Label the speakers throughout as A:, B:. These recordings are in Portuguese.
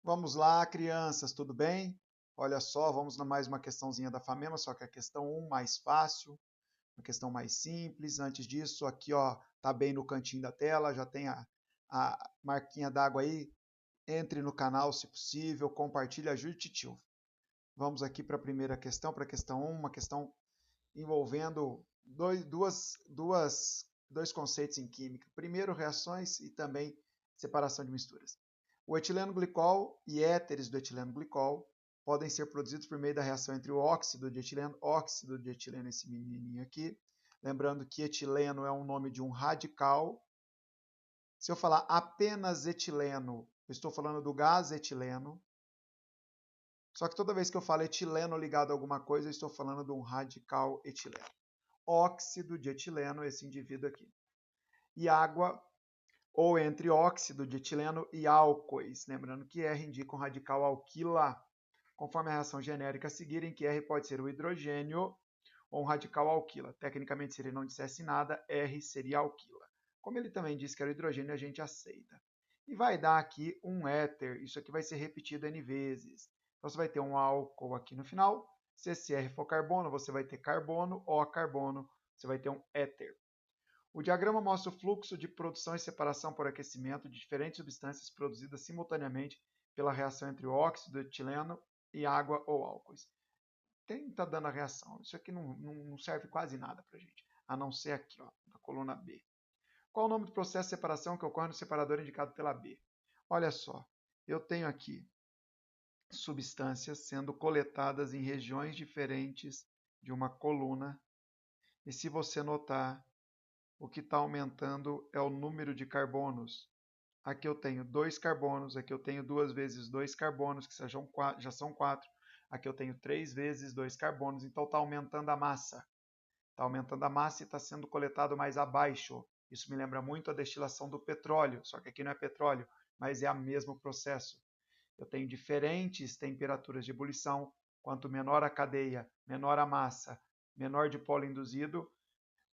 A: Vamos lá, crianças, tudo bem? Olha só, vamos na mais uma questãozinha da FAMEMA, só que a questão 1 mais fácil, uma questão mais simples. Antes disso, aqui ó, tá bem no cantinho da tela, já tem a marquinha d'água aí. Entre no canal se possível, compartilhe, ajude o tio. Vamos aqui para a primeira questão, para a questão 1, uma questão envolvendo dois conceitos em química. Primeiro, reações e também separação de misturas. O etileno glicol e éteres do etileno glicol podem ser produzidos por meio da reação entre o óxido de etileno, esse menininho aqui. Lembrando que etileno é um nome de um radical. Se eu falar apenas etileno, eu estou falando do gás etileno. Só que toda vez que eu falo etileno ligado a alguma coisa, eu estou falando de um radical etileno. Óxido de etileno, esse indivíduo aqui. E água, ou entre óxido de etileno e álcoois. Lembrando que R indica um radical alquila, conforme a reação genérica a seguir, em que R pode ser o hidrogênio ou um radical alquila. Tecnicamente, se ele não dissesse nada, R seria alquila. Como ele também disse que era o hidrogênio, a gente aceita. E vai dar aqui um éter. Isso aqui vai ser repetido N vezes. Então, você vai ter um álcool aqui no final. Se esse R for carbono, você vai ter carbono. O carbono, você vai ter um éter. O diagrama mostra o fluxo de produção e separação por aquecimento de diferentes substâncias produzidas simultaneamente pela reação entre o óxido de etileno e água ou álcoois. Quem está dando a reação? Isso aqui não serve quase nada para a gente, a não ser aqui, ó, na coluna B. Qual o nome do processo de separação que ocorre no separador indicado pela B? Olha só, eu tenho aqui substâncias sendo coletadas em regiões diferentes de uma coluna, e se você notar, o que está aumentando é o número de carbonos. Aqui eu tenho 2 carbonos, aqui eu tenho 2 vezes 2 carbonos, que já são 4. Aqui eu tenho 3 vezes 2 carbonos, então está aumentando a massa. Está aumentando a massa e está sendo coletado mais abaixo. Isso me lembra muito a destilação do petróleo, só que aqui não é petróleo, mas é o mesmo processo. Eu tenho diferentes temperaturas de ebulição. Quanto menor a cadeia, menor a massa, menor dipolo induzido,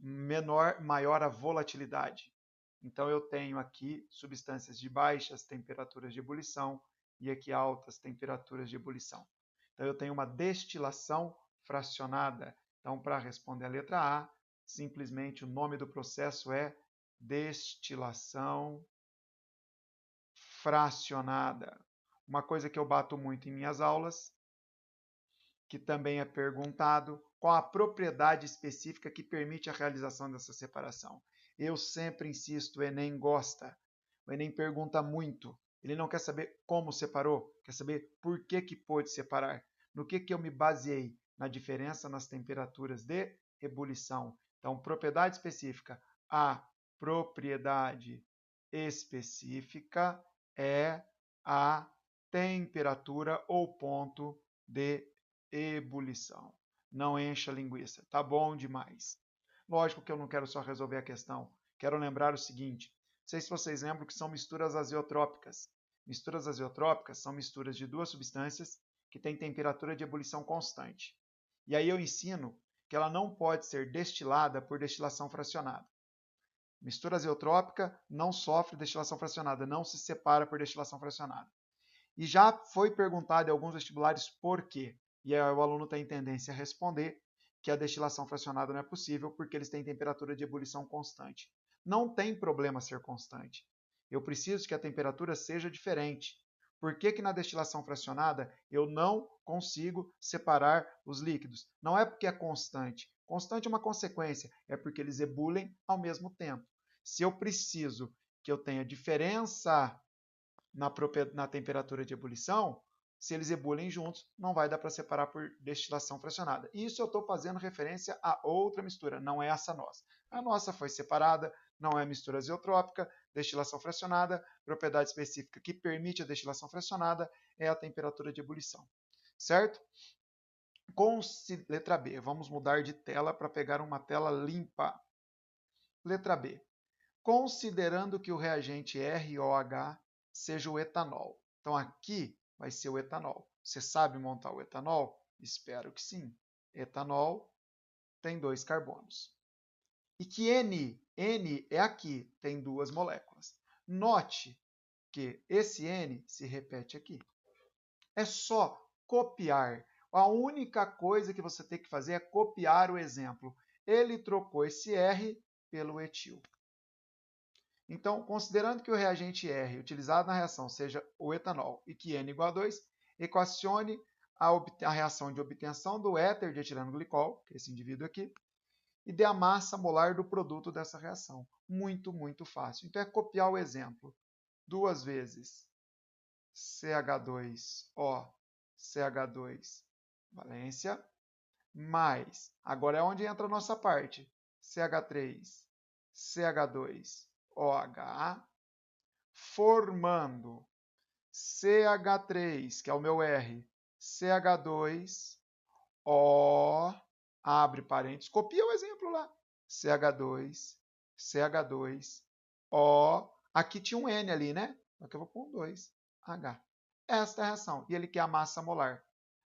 A: maior a volatilidade. Então eu tenho aqui substâncias de baixas temperaturas de ebulição e aqui altas temperaturas de ebulição. Então eu tenho uma destilação fracionada. Então, para responder a letra A, simplesmente o nome do processo é destilação fracionada. Uma coisa que eu bato muito em minhas aulas, que também é perguntado, qual a propriedade específica que permite a realização dessa separação. Eu sempre insisto, o Enem gosta. O Enem pergunta muito. Ele não quer saber como separou, quer saber por que pôde separar. No que eu me baseei? Na diferença nas temperaturas de ebulição. Então, propriedade específica. A propriedade específica é a temperatura ou ponto de ebulição. Não encha a linguiça, tá bom demais. Lógico que eu não quero só resolver a questão, quero lembrar o seguinte, não sei se vocês lembram que são misturas azeotrópicas. Misturas azeotrópicas são misturas de duas substâncias que têm temperatura de ebulição constante. E aí eu ensino que ela não pode ser destilada por destilação fracionada. Mistura azeotrópica não sofre destilação fracionada, não se separa por destilação fracionada. E já foi perguntado em alguns vestibulares por quê. E aí o aluno tem tendência a responder que a destilação fracionada não é possível porque eles têm temperatura de ebulição constante. Não tem problema ser constante. Eu preciso que a temperatura seja diferente. Por que na destilação fracionada eu não consigo separar os líquidos? Não é porque é constante. Constante é uma consequência, é porque eles ebulem ao mesmo tempo. Se eu preciso que eu tenha diferença na temperatura de ebulição, se eles ebulem juntos, não vai dar para separar por destilação fracionada. Isso eu estou fazendo referência a outra mistura, não é essa nossa. A nossa foi separada, não é mistura azeotrópica, destilação fracionada, propriedade específica que permite a destilação fracionada é a temperatura de ebulição. Certo? Letra B, vamos mudar de tela para pegar uma tela limpa. Letra B. Considerando que o reagente ROH seja o etanol. Então aqui vai ser o etanol. Você sabe montar o etanol? Espero que sim. Etanol tem 2 carbonos. E que N é aqui, tem 2 moléculas. Note que esse N se repete aqui. É só copiar. A única coisa que você tem que fazer é copiar o exemplo. Ele trocou esse R pelo etil. Então, considerando que o reagente R utilizado na reação seja o etanol e que N igual a 2, equacione a reação de obtenção do éter de etileno glicol, que é esse indivíduo aqui, e dê a massa molar do produto dessa reação. Muito, muito fácil. Então, é copiar o exemplo. 2 vezes CH2O, CH2, valência, mais, agora é onde entra a nossa parte, CH3, CH2OH, formando CH3, que é o meu R, CH2O, abre parênteses, copia o exemplo lá, CH2, CH2O, aqui tinha um N ali, né? Aqui eu vou pôr um 2, H. Esta é a reação, e ele quer a massa molar.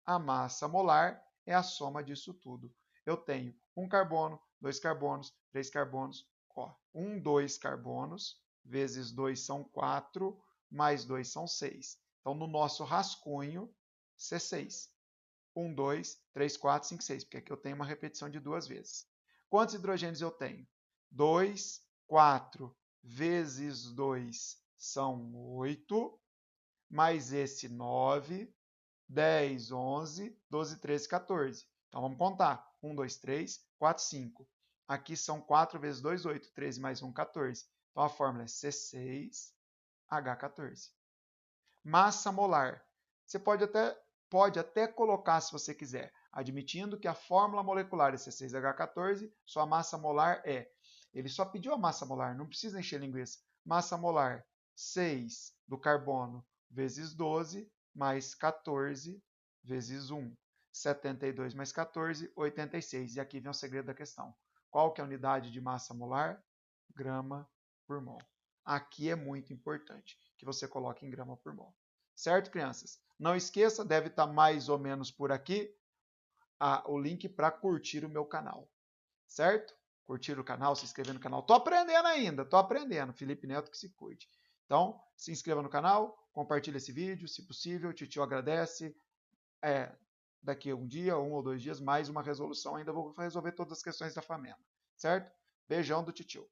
A: A massa molar é a soma disso tudo. Eu tenho um carbono, 2 carbonos, 3 carbonos, ó, 2 carbonos, vezes 2 são 4, mais 2 são 6. Então, no nosso rascunho, C6. 2, 3, 4, 5, 6, porque aqui eu tenho uma repetição de 2 vezes. Quantos hidrogênios eu tenho? 2, 4 vezes 2 são 8, mais esse 9, 10, 11, 12, 13, 14. Então vamos contar. 1, 2, 3, 4, 5. Aqui são 4 vezes 2, 8. 13 mais 1, 14. Então a fórmula é C6H14. Massa molar. Você pode até colocar, se você quiser, admitindo que a fórmula molecular é C6H14, sua massa molar é. Ele só pediu a massa molar, não precisa encher linguiça. Massa molar 6 do carbono vezes 12 mais 14 vezes 1. 72 mais 14, 86. E aqui vem o segredo da questão. Qual que é a unidade de massa molar? Grama por mol. Aqui é muito importante que você coloque em grama por mol. Certo, crianças? Não esqueça, deve estar mais ou menos por aqui o link para curtir o meu canal. Certo? Curtir o canal, se inscrever no canal. Estou aprendendo ainda, estou aprendendo. Felipe Neto que se cuide. Então, se inscreva no canal, compartilhe esse vídeo, se possível. O titio agradece. Daqui a um dia, 1 ou 2 dias, mais uma resolução. Ainda vou resolver todas as questões da FAMEMA. Certo? Beijão do titio.